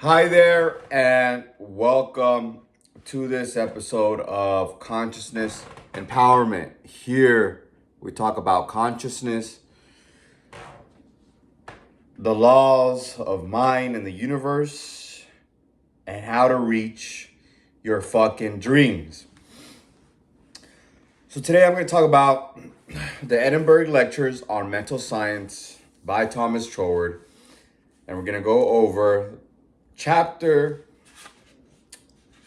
Hi there, and welcome to this episode of Consciousness Empowerment. Here we talk about consciousness, the laws of mind and the universe, and how to reach your fucking dreams. So today I'm going to talk about the Edinburg Lectures on Mental Science by Thomas Troward, and we're going to go over chapter.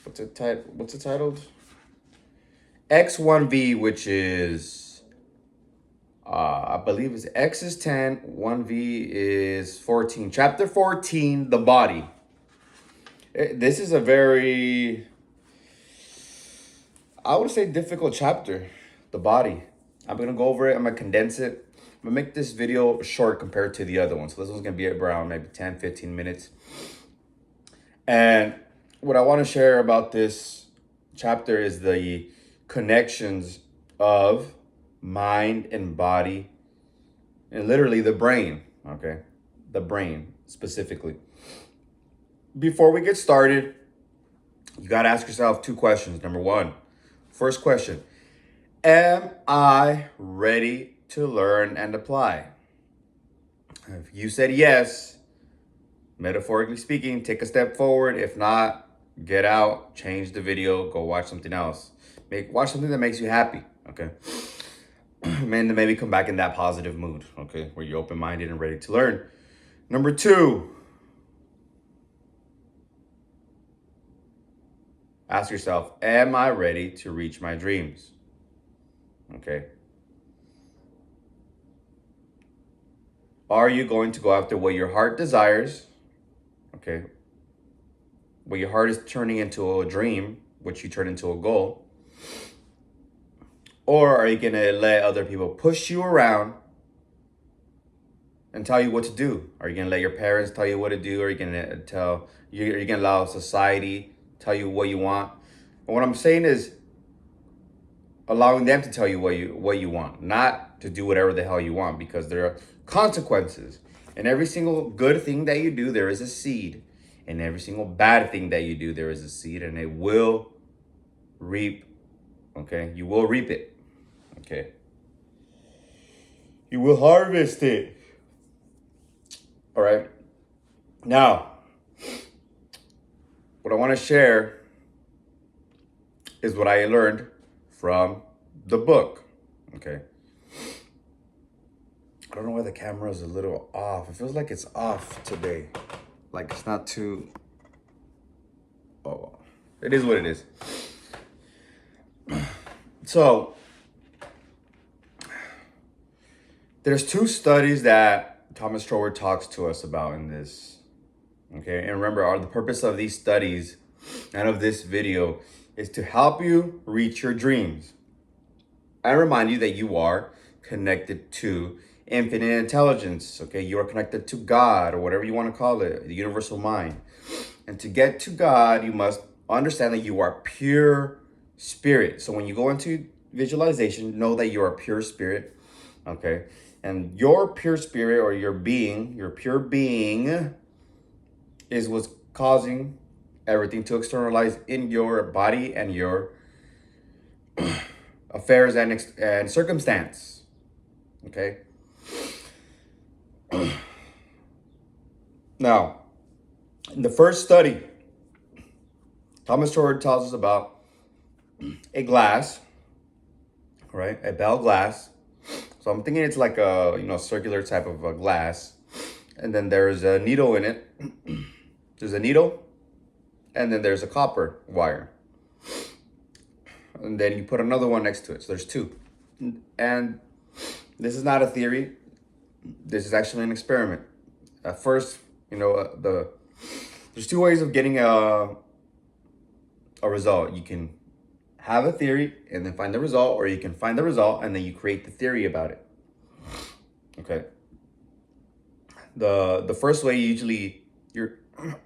What's it titled? X1V, which is, I believe it's X is 10, 1V is 14. Chapter 14, the body. This is a very, I would say, difficult chapter, the body. I'm going to go over it. I'm going to condense it. I'm going to make this video short compared to the other one. So this one's going to be around maybe 10, 15 minutes. And what I want to share about this chapter is the connections of mind and body and literally the brain, okay? The brain specifically. Before we get started, you got to ask yourself two questions. Number one, first question, am I ready to learn and apply? If you said yes, metaphorically speaking, take a step forward. If not, get out, change the video, go watch something else. Watch something that makes you happy, okay? And maybe come back in that positive mood, okay? Where you're open-minded and ready to learn. Number two, ask yourself, am I ready to reach my dreams? Okay. Are you going to go after what your heart desires? Okay. What your heart is turning into a dream, which you turn into a goal. Or are you going to let other people push you around and tell you what to do? Are you going to let your parents tell you what to do? Or are you going to allow society tell you what you want? And what I'm saying is allowing them to tell you what you want, not to do whatever the hell you want, because there are consequences. And every single good thing that you do, there is a seed. And every single bad thing that you do, there is a seed, and it will reap. Okay? You will reap it. Okay? You will harvest it. All right? Now, what I want to share is what I learned from the book. Okay? I don't know why the camera is a little off. It feels like it's off today. Like it's not too... Oh, it is what it is. So, there's two studies that Thomas Troward talks to us about in this. Okay, and remember, the purpose of these studies and of this video is to help you reach your dreams. I remind you that you are connected to infinite intelligence. Okay, you are connected to God, or whatever you want to call it, the universal mind. And to get to God, you must understand that you are pure spirit. So when you go into visualization, know that you are pure spirit. Okay, and your pure spirit, or your pure being, is what's causing everything to externalize in your body and your affairs and circumstance. Okay. Now, in the first study, Thomas Troward tells us about a glass, right? A bell glass. So I'm thinking it's like a circular type of a glass, and then there's a needle in it. There's a needle, and then there's a copper wire, and then you put another one next to it. So there's two, and this is not a theory. This is actually an experiment. At first, there's two ways of getting a result. You can have a theory and then find the result, or you can find the result and then you create the theory about it. Okay. The first way, usually you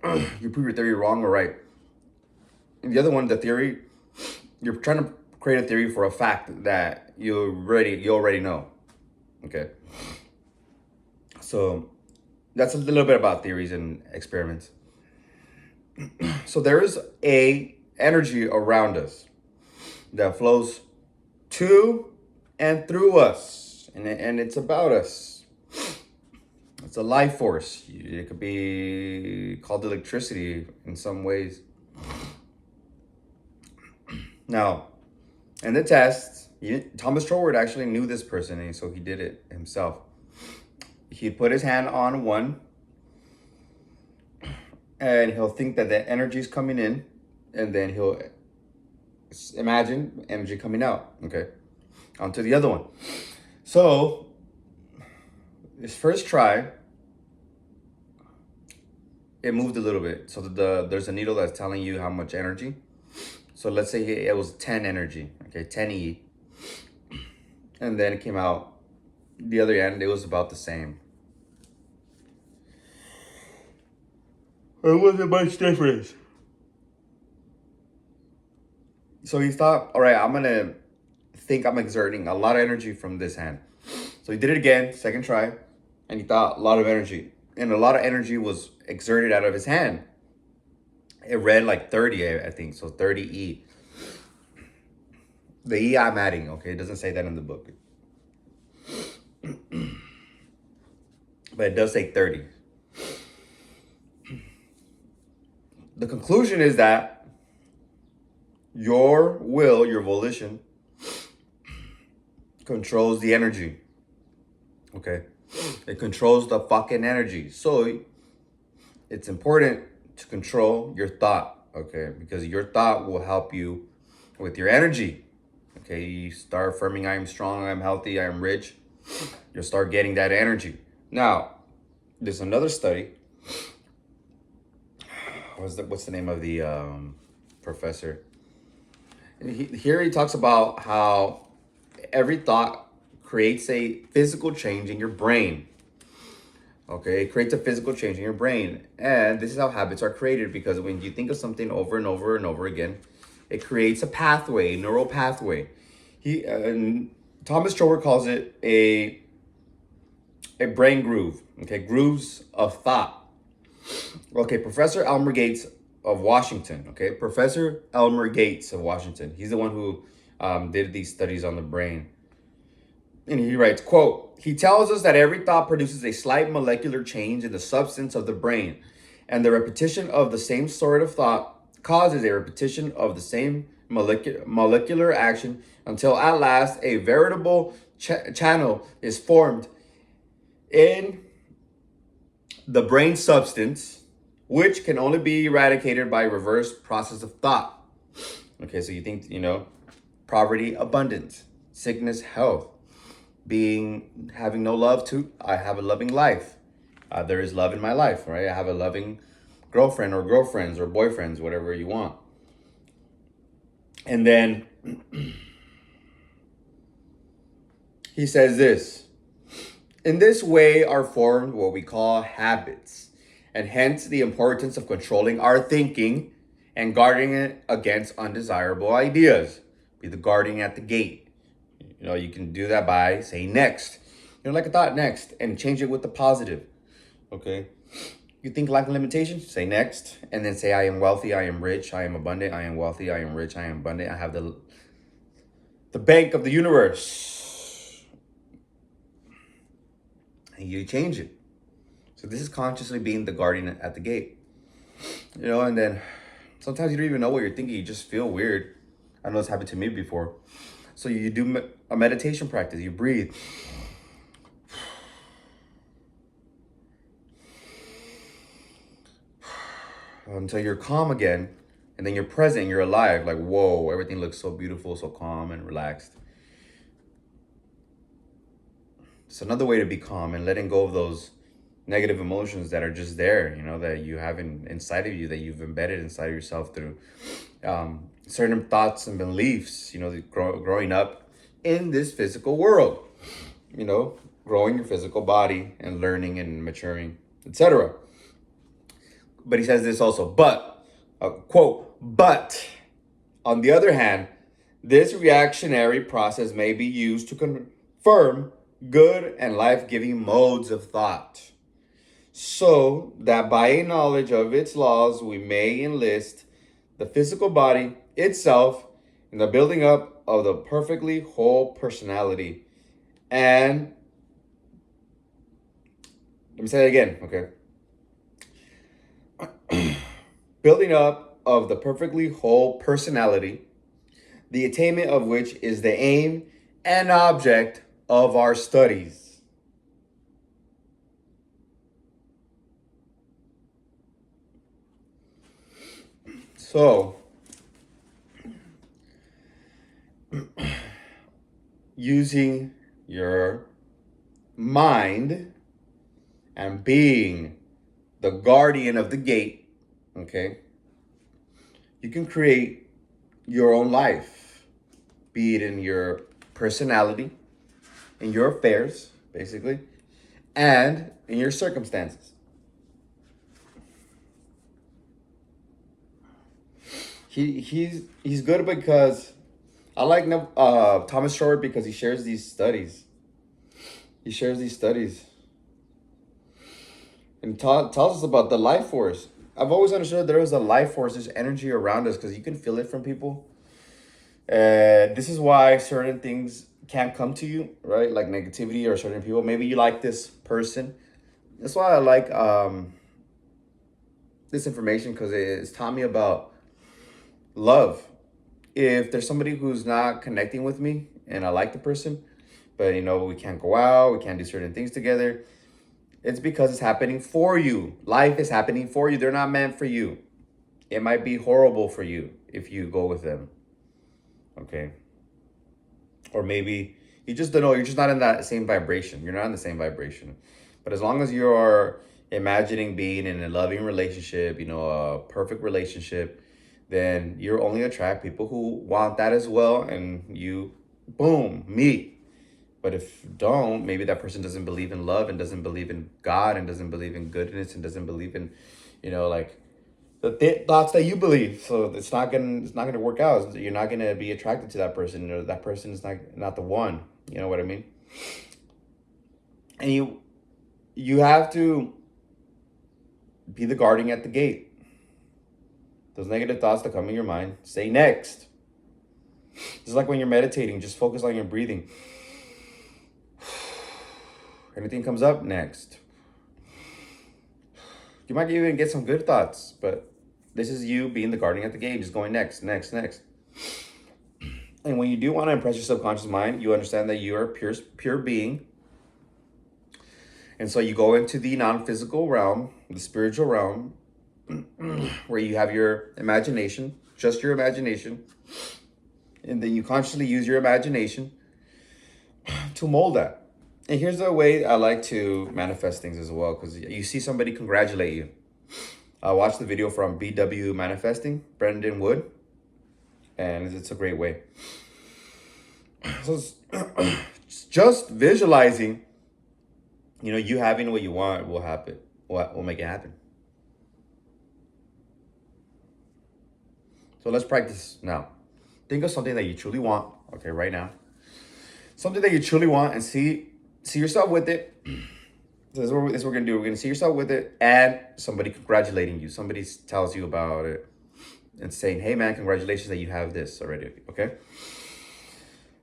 prove your theory wrong or right. And the other one, the theory, you're trying to create a theory for a fact that you already know. Okay. So that's a little bit about theories and experiments. So there is a energy around us that flows to and through us, and it's about us. It's a life force. It could be called electricity in some ways. Now, in the test, Thomas Troward actually knew this person, and so he did it himself. He put his hand on one, and he'll think that the energy is coming in, and then he'll imagine energy coming out. Okay, onto the other one. So his first try, it moved a little bit. So there's a needle that's telling you how much energy. So let's say it was 10 energy, okay, 10 E. And then it came out the other end, it was about the same. It wasn't much difference. So he thought, all right, I'm gonna think I'm exerting a lot of energy from this hand. So he did it again, second try, and he thought a lot of energy. And a lot of energy was exerted out of his hand. It read like 30, I think, so 30 E. The E I'm adding, okay? It doesn't say that in the book. But it does say 30. The conclusion is that your will, your volition, controls the energy. Okay? It controls the fucking energy. So it's important to control your thought, okay? Because your thought will help you with your energy. Okay, you start affirming, I am strong, I am healthy, I am rich. You'll start getting that energy. Now, there's another study. What's the name of the professor? Here he talks about how every thought creates a physical change in your brain. Okay, it creates a physical change in your brain. And this is how habits are created, because when you think of something over and over and over again, it creates a pathway, a neural pathway. Thomas Troward calls it a brain groove. Okay, grooves of thought. Okay, Professor Elmer Gates of Washington. Okay, Professor Elmer Gates of Washington. He's the one who did these studies on the brain. And he writes, quote, he tells us that every thought produces a slight molecular change in the substance of the brain, and the repetition of the same sort of thought causes a repetition of the same molecular action until at last a veritable channel is formed in the brain substance, which can only be eradicated by a reverse process of thought. Okay, so you think, poverty, abundance, sickness, health, having no love to, I have a loving life. There is love in my life, right? I have a loving girlfriend or girlfriends or boyfriends, whatever you want. And then he says this, in this way are formed what we call habits, and hence the importance of controlling our thinking and guarding it against undesirable ideas. Be the guardian at the gate. You can do that by saying next. Like a thought, next, and change it with the positive. Okay? You think lack of limitation? Say next, and then say I am wealthy, I am rich, I am abundant, I am wealthy, I am rich, I am abundant. I have the bank of the universe. And you change it. So this is consciously being the guardian at the gate. And then sometimes you don't even know what you're thinking. You just feel weird. I know it's happened to me before. So you do a meditation practice. You breathe. Until you're calm again. And then you're present. You're alive. Like, whoa, everything looks so beautiful, so calm and relaxed. It's another way to be calm and letting go of those negative emotions that are just there, that you have inside of you, that you've embedded inside of yourself through certain thoughts and beliefs, growing up in this physical world, growing your physical body and learning and maturing, etc. But he says this also, quote, but on the other hand, this reactionary process may be used to confirm good and life-giving modes of thought. so that by a knowledge of its laws we may enlist the physical body itself in the building up of the perfectly whole personality. And let me say that again, okay? Building up of the perfectly whole personality, the attainment of which is the aim and object of our studies. So, using your mind and being the guardian of the gate, okay, you can create your own life, be it in your personality, in your affairs, basically, and in your circumstances. He's good because I like Thomas Troward because he shares these studies. He shares these studies and tells us about the life force. I've always understood there was a life force, there's energy around us because you can feel it from people. This is why certain things can't come to you, right? Like negativity or certain people. Maybe you like this person. That's why I like this information because it's taught me about love. If there's somebody who's not connecting with me and I like the person, but we can't go out, we can't do certain things together, it's because it's happening for you. Life is happening for you. They're not meant for you. It might be horrible for you if you go with them. Okay. Or maybe you just don't know, you're just not in that same vibration. You're not in the same vibration. But as long as you're imagining being in a loving relationship, a perfect relationship, then you'll only attract people who want that as well. And you, boom, meet. But if don't, maybe that person doesn't believe in love and doesn't believe in God and doesn't believe in goodness and doesn't believe in, like the thoughts that you believe. So it's not gonna work out. You're not gonna be attracted to that person, or that person is not the one. You know what I mean? And you have to be the guardian at the gate. Those negative thoughts that come in your mind, say next. It's like when you're meditating, just focus on your breathing. Anything comes up, next. You might even get some good thoughts, but this is you being the guardian at the gate, just going next, next, next. And when you do want to impress your subconscious mind, you understand that you are pure being. And so you go into the non-physical realm, the spiritual realm, where you have your imagination, just your imagination. And then you consciously use your imagination to mold that. And here's the way I like to manifest things as well, because you see somebody congratulate you. I watched the video from BW Manifesting, Brendan Wood, and it's a great way. So just visualizing, you having what you want will happen. Will make it happen. So let's practice now. Think of something that you truly want, okay, right now. Something that you truly want, and see yourself with it. So this is what we're going to do. We're going to see yourself with it and somebody congratulating you. Somebody tells you about it and saying, hey, man, congratulations that you have this already, okay?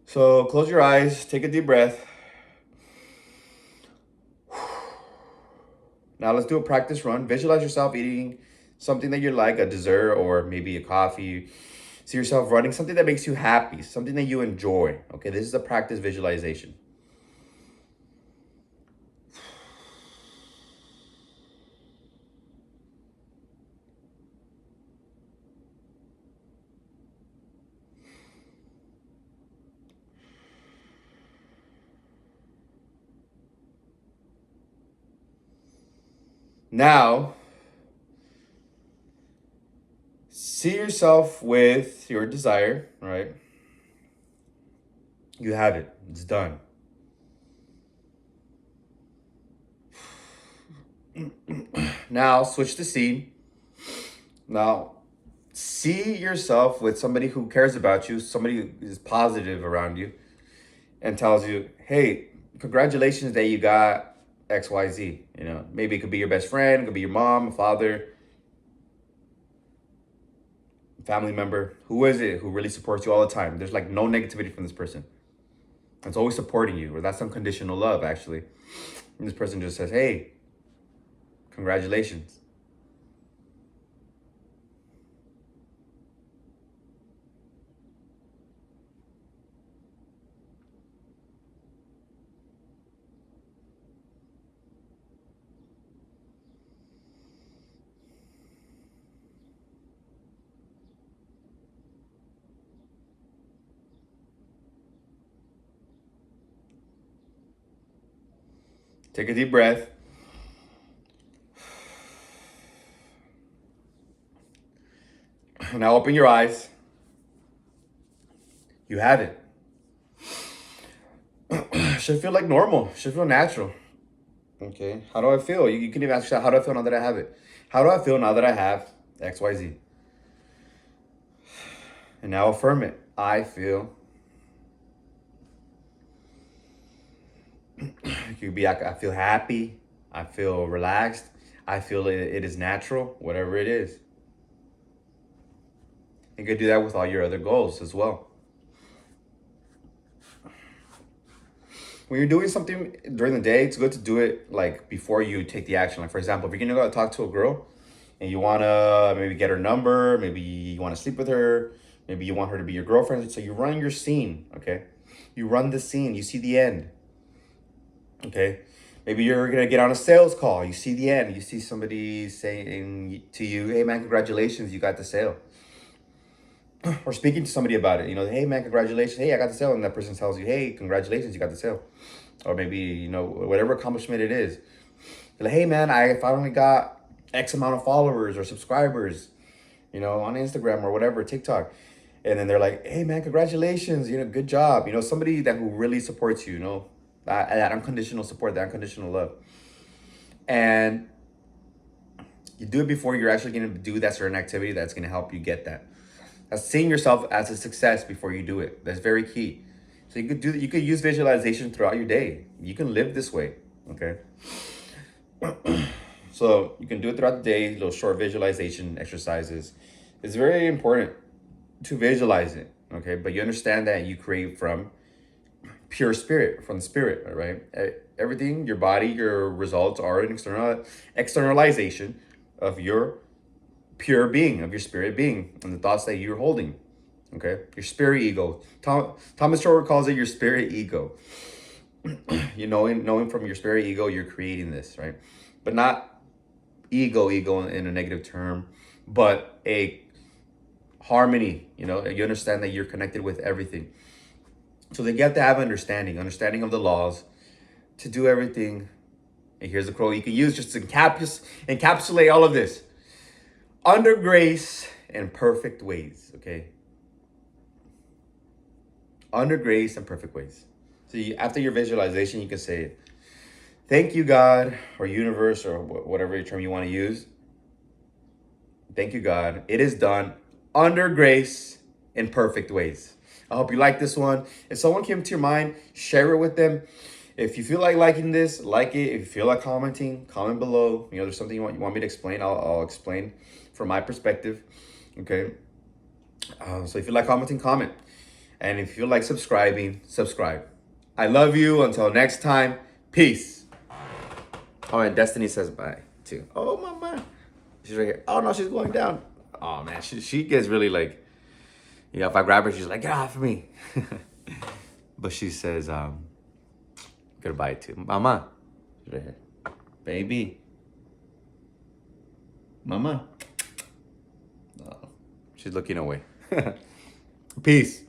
So close your eyes. Take a deep breath. Now let's do a practice run. Visualize yourself eating something that you like, a dessert or maybe a coffee. See yourself running something that makes you happy, something that you enjoy, okay? This is a practice visualization. Now, see yourself with your desire, right? You have it. It's done. Now, switch the scene. Now, see yourself with somebody who cares about you, somebody who is positive around you, and tells you, hey, congratulations that you got XYZ. You know, maybe it could be your best friend, it could be your mom, father, family member. Who is it who really supports you all the time? There's like no negativity from this person. It's always supporting you, or that's unconditional love, actually. And this person just says, hey, congratulations. Take a deep breath. Now open your eyes. You have it. Should feel like normal. Should feel natural. Okay. How do I feel? You can even ask yourself, how do I feel now that I have it? How do I feel now that I have XYZ? And now affirm it. I feel. It could be, I feel happy. I feel relaxed. I feel it is natural, whatever it is. You could do that with all your other goals as well. When you're doing something during the day, it's good to do it like before you take the action. Like, for example, if you're gonna go talk to a girl and you wanna maybe get her number, maybe you wanna sleep with her, maybe you want her to be your girlfriend. So you run your scene, okay? You run the scene, you see the end, okay? Maybe you're gonna get on a sales call, you see the end, you see somebody saying to you, hey man, congratulations, you got the sale. Or speaking to somebody about it, you know, hey man, congratulations, hey, I got the sale. And that person tells you, hey, congratulations, you got the sale. Or maybe, you know, whatever accomplishment it is. You're like, hey man, I finally got X amount of followers or subscribers, you know, on Instagram or whatever, TikTok. And then they're like, hey man, congratulations, you know, good job. You know, somebody that who really supports you, you know, that unconditional support, that unconditional love. And you do it before you're actually going to do that certain activity that's going to help you get that. That's seeing yourself as a success before you do it. That's very key. So you could do that. You could use visualization throughout your day. You can live this way, okay? So you can do it throughout the day, little short visualization exercises. It's very important to visualize it, okay? But you understand that you create from pure spirit, from the spirit, all right? Everything, your body, your results are an externalization of your pure being, of your spirit being, and the thoughts that you're holding, okay? Your spirit ego. Thomas Troward calls it your spirit ego. You knowing from your spirit ego, you're creating this, right? But not ego in a negative term, but a harmony, you know? You understand that you're connected with everything. So they get to have understanding of the laws, to do everything. And here's the quote you can use just to encapsulate all of this. Under grace and perfect ways, okay? Under grace and perfect ways. So after your visualization, you can say, thank you, God, or universe, or whatever term you want to use. Thank you, God. It is done under grace in perfect ways. I hope you like this one. If someone came to your mind, share it with them. If you feel like liking this, like it. If you feel like commenting, comment below. You know, there's something you want me to explain, I'll explain from my perspective, okay? So if you like commenting, comment. And if you feel like subscribing, subscribe. I love you. Until next time, peace. Oh, and Destiny says bye, too. Oh, mama. She's right here. Oh, no, she's going down. Oh, man, she gets really like, you know, if I grab her, she's like, get off of me. But she says, goodbye too. Mama. She's right here. Baby. Mama. Oh, she's looking away. Peace.